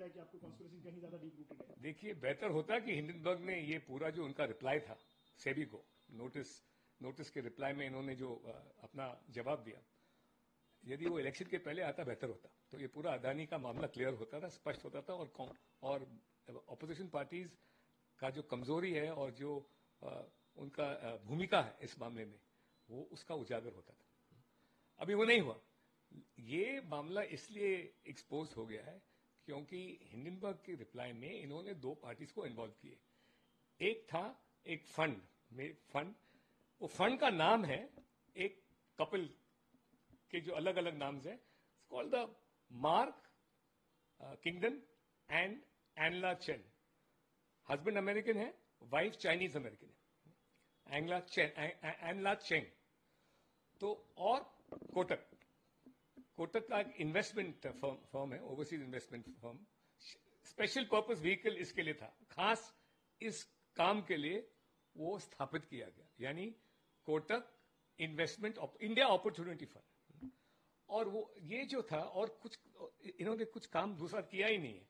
है कि आपको कॉन्स्पिरेसी कहीं ज्यादा डीप रूटेड है? देखिए, बेहतर होता कि हिंडनबर्ग ने ये पूरा जो उनका रिप्लाई था सेबी को, नोटिस के रिप्लाई में इन्होंने जो अपना जवाब दिया, यदि वो इलेक्शन के पहले आता बेहतर होता, तो ये पूरा अदानी का मामला क्लियर होता था, स्पष्ट होता था, और ऑपोजिशन पार्टीज का जो कमजोरी है और जो उनका भूमिका है इस मामले में, वो उसका उजागर होता था। अभी वो नहीं हुआ। ये मामला इसलिए एक्सपोज हो गया है क्योंकि हिंडनबर्ग के रिप्लाई में इन्होंने दो पार्टीज को इन्वॉल्व किए। एक था एक फंड, वो फंड का नाम है एक कपल के जो अलग अलग नाम है, called the mark Kingdon and एनला चेन। हस्बैंड अमेरिकन है, वाइफ चाइनीज अमेरिकन है, एनला चेंग। तो और कोटक का एक इन्वेस्टमेंट फर्म है, overseas investment firm. Special purpose vehicle इसके लिए था, खास इस काम के लिए वो स्थापित किया गया, यानी Kotak investment India opportunity fund. और वो ये जो था, और कुछ इन्होंने कुछ काम दूसरा किया ही नहीं है,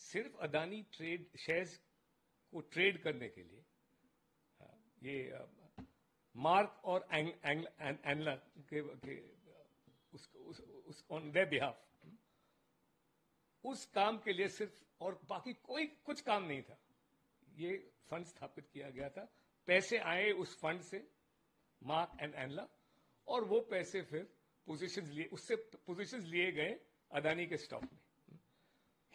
सिर्फ अदानी ट्रेड शेयर्स को ट्रेड करने के लिए ये मार्क और एंगला के ऑन देयर बिहाफ उस काम के लिए सिर्फ, और बाकी कोई कुछ काम नहीं था। ये फंड स्थापित किया गया था, पैसे आए उस फंड से, मार्क एंड एंगला, और वो पैसे फिर उससे पोजीशंस लिए गए अदानी के स्टॉक में।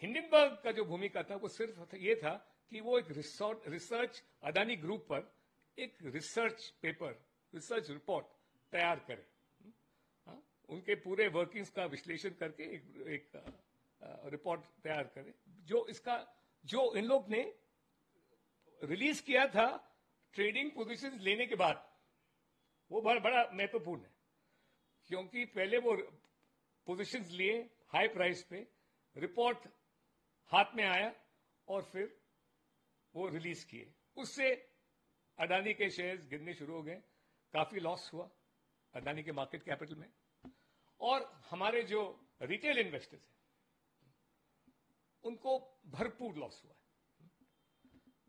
हिंडनबर्ग का जो भूमिका था वो सिर्फ ये था कि वो एक रिसर्च अदानी ग्रुप पर एक रिसर्च रिपोर्ट तैयार करे, उनके पूरे वर्किंग्स का विश्लेषण करके एक रिपोर्ट तैयार करे, जो इन लोग ने रिलीज किया था ट्रेडिंग पोजीशंस लेने के बाद। वो बड़ा महत्वपूर्ण है क्योंकि पहले वो पोजीशंस लिए हाई प्राइस पे, रिपोर्ट हाथ में आया और फिर वो रिलीज किए। उससे अदानी के शेयर्स गिरने शुरू हो गए, काफी लॉस हुआ अदानी के मार्केट कैपिटल में, और हमारे जो रिटेल इन्वेस्टर्स हैं उनको भरपूर लॉस हुआ है।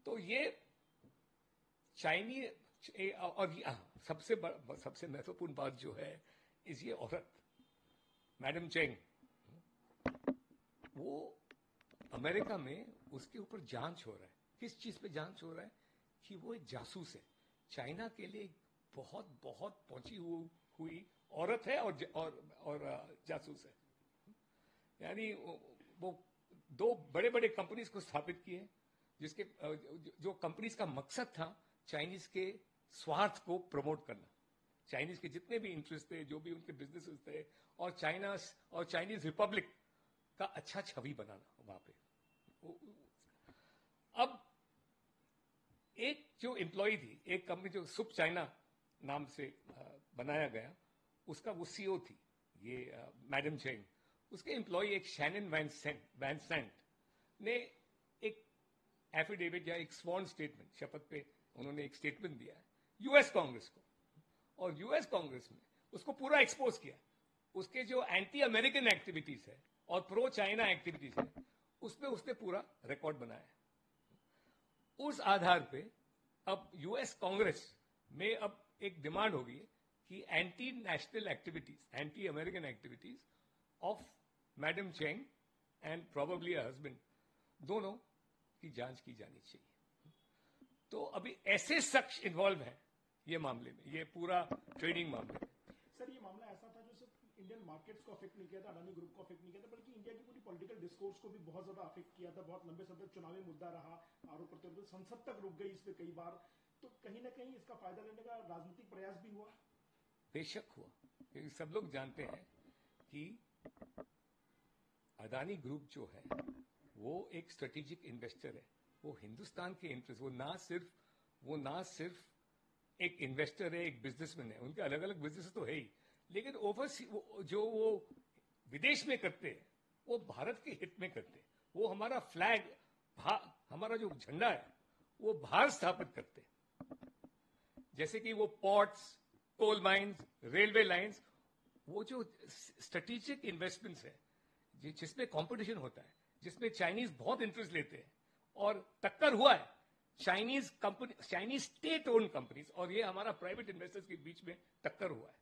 तो ये चाइनीज, और सबसे महत्वपूर्ण बात जो है इस ये औरत मैडम चेंग, वो अमेरिका में उसके ऊपर जांच हो रहा है। किस चीज पे जांच हो रहा है? कि वो एक जासूस है, चाइना के लिए बहुत बहुत पहुंची हुई औरत है और जासूस है। यानी वो दो बड़े बड़े कंपनीज को स्थापित किए, जिसके जो कंपनीज का मकसद था चाइनीज के स्वार्थ को प्रमोट करना, चाइनीज के जितने भी इंटरेस्ट थे, जो भी उनके बिजनेसेस थे, और चाइनीज रिपब्लिक का अच्छा छवि बनाना वहां पे। अब एक जो एम्प्लॉय थी, एक कंपनी जो सुप चाइना नाम से बनाया गया, उसका वो सीईओ थी ये मैडम चेंग। उसके एम्प्लॉय एक शैनन वैनसेंट ने एक एफिडेविट या एक स्वॉर्न स्टेटमेंट, शपथ पे उन्होंने एक स्टेटमेंट दिया है यूएस कांग्रेस को, और यूएस कांग्रेस में उसको पूरा एक्सपोज किया। उसके जो एंटी अमेरिकन एक्टिविटीज है और प्रो चाइना एक्टिविटीज है, उसमें उसने पूरा रिकॉर्ड बनाया। उस आधार पे अब यूएस कांग्रेस में अब एक डिमांड होगी कि anti national activities, anti American activities of madam Cheng and probably husband, दोनों की जांच की जानी चाहिए। तो अभी ऐसे शख्स इन्वॉल्व हैं ये मामले में, ये पूरा ट्रेडिंग मामले में। सर, ये मामला ऐसा था जो सिर्फ इंडियन मार्केट्स को अफेक्ट नहीं किया था, अडानी ग्रुप को अफेक्ट नहीं किया था, बल्कि इंडिया की पूरी पॉलिटिकल डिस्कोर्स को भी बहुत ज्यादा अफेक्ट किया था। बहुत लंबे समय तक चुनावी मुद्दा रहा, आरोप प्रत्यारोप, संसद तक रुक गई इस पे कई बार। तो कहीं ना कहीं इसका फायदा लेने का राजनीतिक प्रयास भी हुआ। बेशक हुआ, क्योंकि सब लोग जानते हैं कि अडानी ग्रुप जो है वो एक स्ट्रेटेजिक इन्वेस्टर है। वो हिंदुस्तान के इंटरेस्ट, वो ना सिर्फ एक इन्वेस्टर है, एक बिजनेसमैन है, उनके अलग अलग बिजनेस तो है ही, लेकिन जो वो विदेश में करते हैं वो भारत के हित में करते हैं। वो हमारा फ्लैग, हमारा जो झंडा है वो बाहर स्थापित करते हैं। जैसे कि वो ports, coal mines, railway lines, वो जो स्ट्रेटेजिक इन्वेस्टमेंट्स है जिसमें कंपटीशन होता है, जिसमें चाइनीज बहुत इंटरेस्ट लेते हैं और टक्कर हुआ है Chinese company, Chinese state own companies और ये हमारा प्राइवेट इन्वेस्टर्स के बीच में टक्कर हुआ है।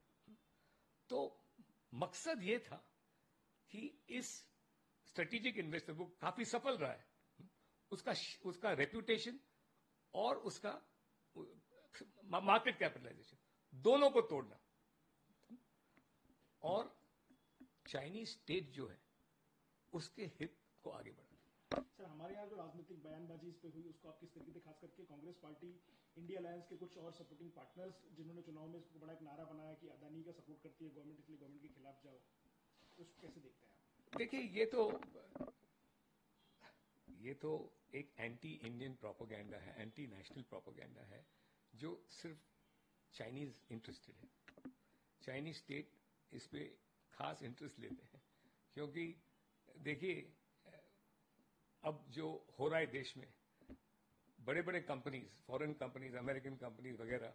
तो मकसद ये था कि इस स्ट्रेटेजिक इन्वेस्टर वो काफी सफल रहा है, उसका रेप्यूटेशन और उसका मार्केट कैपिटलाइजेशन दोनों को तोड़ना और चाइनीज स्टेट जो है उसके हित को आगे बढ़ाना। सर, हमारे यहाँ जो राजनीतिक बयानबाजी इस पे हुई उसको आप किस तरीके से, खास करके कांग्रेस पार्टी, इंडिया अलायंस के कुछ और सपोर्टिंग पार्टनर्स जिन्होंने चुनाव में इसको बड़ा एक नारा बनाया कि अदानी का सपोर्ट करती है गवर्नमेंट, इसलिए गवर्नमेंट के खिलाफ जाओ, उसको कैसे देखते हैं आप? देखिए ये तो एक एंटी इंडियन प्रोपेगेंडा है, एंटी नेशनल प्रोपेगेंडा है जो सिर्फ चाइनीज इंटरेस्टेड है। चाइनीज स्टेट इस पे खास इंटरेस्ट लेते हैं क्योंकि देखिए अब जो हो रहा है देश में, बड़े बड़े companies, foreign companies, American companies वगैरह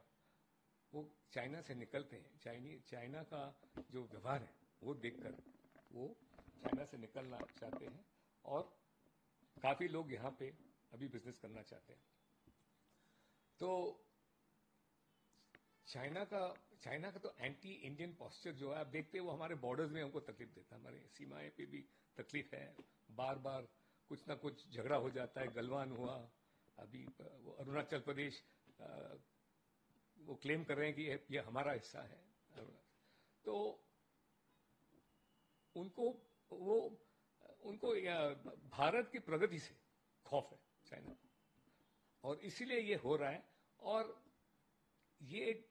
वो चाइना से निकलते हैं। चाइना का जो व्यवहार है वो देखकर वो चाइना से निकलना चाहते हैं और काफी लोग यहां पे अभी बिजनेस करना चाहते हैं। तो चाइना का तो एंटी इंडियन पोस्चर जो है आप देखते हैं वो हमारे बॉर्डर्स में हमको तकलीफ देता है, हमारे सीमाएं पे भी तकलीफ है, बार बार कुछ ना कुछ झगड़ा हो जाता है। गलवान हुआ, अभी वो अरुणाचल प्रदेश वो क्लेम कर रहे हैं कि ये हमारा हिस्सा है। तो उनको भारत की प्रगति से खौफ है चाइना को और इसीलिए ये हो रहा है। और ये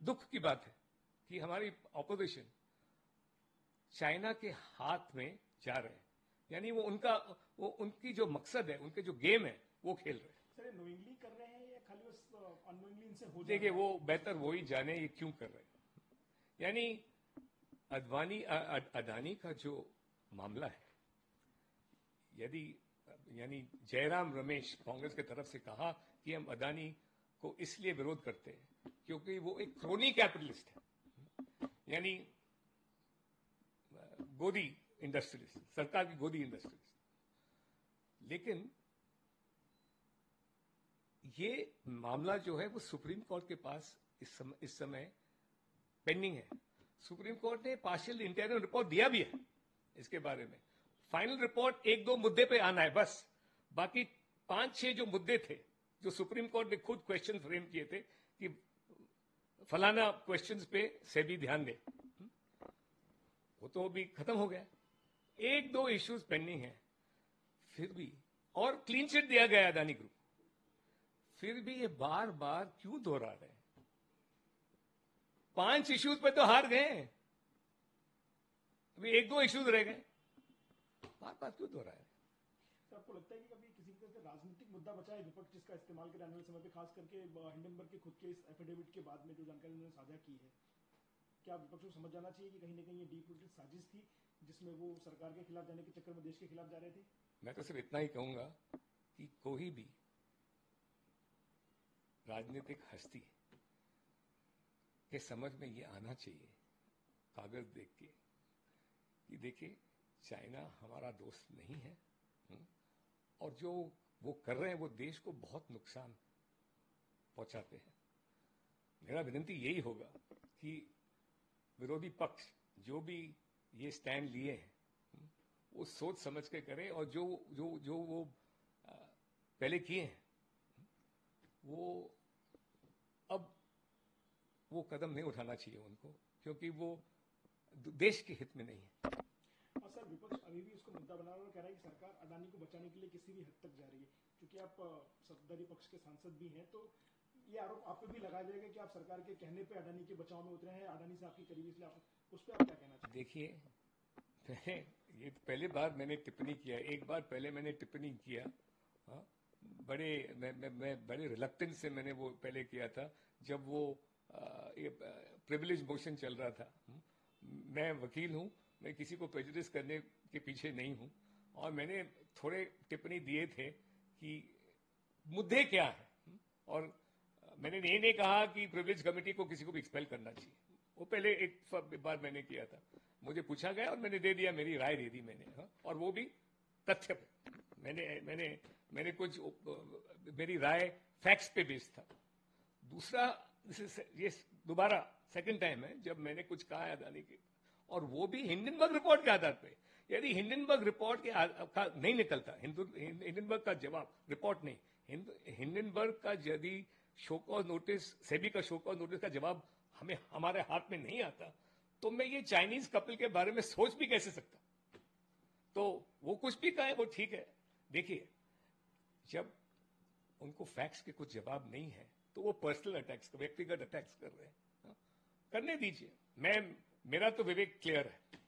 दुख की बात है कि हमारी ऑपोजिशन चाइना के हाथ में जा रहे हैं, यानी वो उनकी जो मकसद है, उनके जो गेम है वो खेल रहे हैं। सर, नोइंगली कर रहे हैं या खाली बस अननोइंगली इनसे हो? देखिए वो बेहतर वही जाने ये क्यों कर रहे हैं। यानी अदानी का जो मामला है, यानी जयराम रमेश कांग्रेस की तरफ से कहा कि हम अदानी को इसलिए विरोध करते हैं क्योंकि वो एक क्रोनी कैपिटलिस्ट है, यानी गोदी इंडस्ट्रियलिस्ट, सरकार की गोदी इंडस्ट्रियलिस्ट। लेकिन ये मामला जो है वो सुप्रीम कोर्ट के पास इस समय पेंडिंग है। सुप्रीम कोर्ट ने पार्शियल इंटरनल रिपोर्ट दिया भी है इसके बारे में। फाइनल रिपोर्ट 1-2 मुद्दे पे आना है बस, बाकी 5-6 जो मुद्दे थे जो सुप्रीम कोर्ट ने खुद क्वेश्चन फ्रेम किए थे कि फलाना क्वेश्चंस पे सेबी ध्यान दे, वो तो अभी खत्म हो गया। 1-2 इश्यूज पेंडिंग है फिर भी, और क्लीन चिट दिया गया अदानी ग्रुप, फिर भी ये बार बार क्यों दोहरा रहे हैं? 5 इश्यूज पे तो हार गए, अभी 1-2 इश्यूज रह गए, बार बार क्यों दोहरा है? तो आपको लगता है कि कभी किसी तरह से राजनीतिक मुद्दा बचा है विपक्ष जिसका इस्तेमाल करे आने वाले समय पे, खास करके हिंडनबर्ग के खुद के इस एफिडेविट के बाद में जो जानकारी उन्होंने साझा की है, क्या विपक्ष को समझ जाना चाहिए कि कहीं ना कहीं ये डीप रूटेड साजिश थी जिसमें वो सरकार के खिलाफ जाने के चक्कर में देश के खिलाफ जा रहे थे? मैं तो सिर्फ इतना ही कहूंगा कि कोई भी राजनीतिक हस्ती के समझ में ये आना चाहिए कागज देख के कि देखिए चाइना हमारा दोस्त नहीं है, और जो वो कर रहे हैं वो देश को बहुत नुकसान पहुंचाते हैं। मेरा विनती यही होगा कि विरोधी पक्ष जो भी ये स्टैंड लिए हैं वो सोच समझ के करें, और जो वो पहले किए हैं वो अब वो कदम नहीं उठाना चाहिए उनको, क्योंकि वो देश के हित में नहीं है। और सर, विपक्ष अभी भी उसको मुद्दा बना रहा है और कह रहा है कि सरकार अडानी को बचाने के लिए किसी भी हद तक जा रही है। क्योंकि आप सत्ताधारी पक्ष के सांसद भी हैं, तो ये आरोप आप पे भी लगाया जाएगा कि आप सरकार के कहने पे अडानी के बचाव में उतरे हैं, अडानी से आपकी करीबी, इसलिए उस पर आप क्या कहना चाहिए? देखिए ये पहली बार मैंने टिप्पणी किया, एक बार पहले मैंने टिप्पणी किया, मैं बड़े रिलक्टेंस से मैंने वो पहले किया था जब वो प्रिविलेज मोशन चल रहा था। मैं वकील हूं, मैं किसी को प्रेजुडिस करने के पीछे नहीं हूं, और मैंने थोड़े टिप्पणी दिए थे कि मुद्दे क्या है, और मैंने ये नहीं कहा कि प्रिविलेज कमेटी को किसी को भी एक्सपेल करना चाहिए। वो पहले एक बार मैंने किया था, मुझे पूछा गया और मैंने दे दिया, मेरी राय दे दी मैंने, और वो भी तथ्य पे। मैंने कुछ मेरी राय फैक्ट्स पे बेस्ड था। दूसरा, ये दोबारा सेकंड टाइम है जब मैंने कुछ कहा है अदानी के, और वो भी हिंडनबर्ग रिपोर्ट के आधार पे। यदि हिंडनबर्ग रिपोर्ट का नहीं निकलता, हिंडनबर्ग का जवाब, रिपोर्ट नहीं, हिंडनबर्ग का यदि शो कॉज नोटिस, सेबी का शो कॉज नोटिस का जवाब हमारे हाथ में नहीं आता, तो मैं ये चाइनीज कपल के बारे में सोच भी कैसे सकता। तो वो कुछ भी कहे वो ठीक है। देखिए, जब उनको फैक्ट्स के कुछ जवाब नहीं है तो वो पर्सनल अटैक्स, व्यक्तिगत अटैक्स कर रहे हैं। करने दीजिए, मेरा तो विवेक क्लियर है।